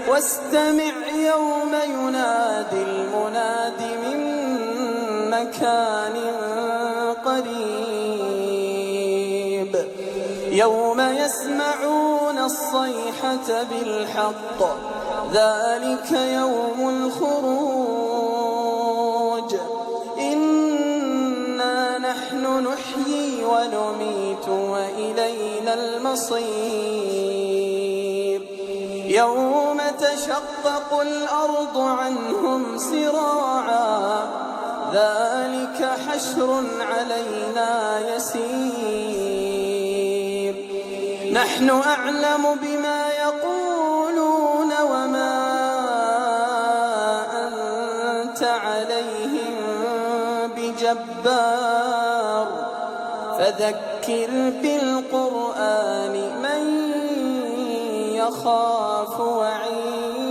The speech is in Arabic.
واستمع يوم ينادي المناد من مكان قريب يوم يسمعون الصيحة بالحق ذلك يوم الخروج إنا نحن نحيي ونميت وإلينا المصير يوم تشقق الأرض عنهم سراعا ذلك حشر علينا يسير نحن أعلم بما يقولون وما أنت عليهم بجبار فذكر بالقرآن من يخاف وعيد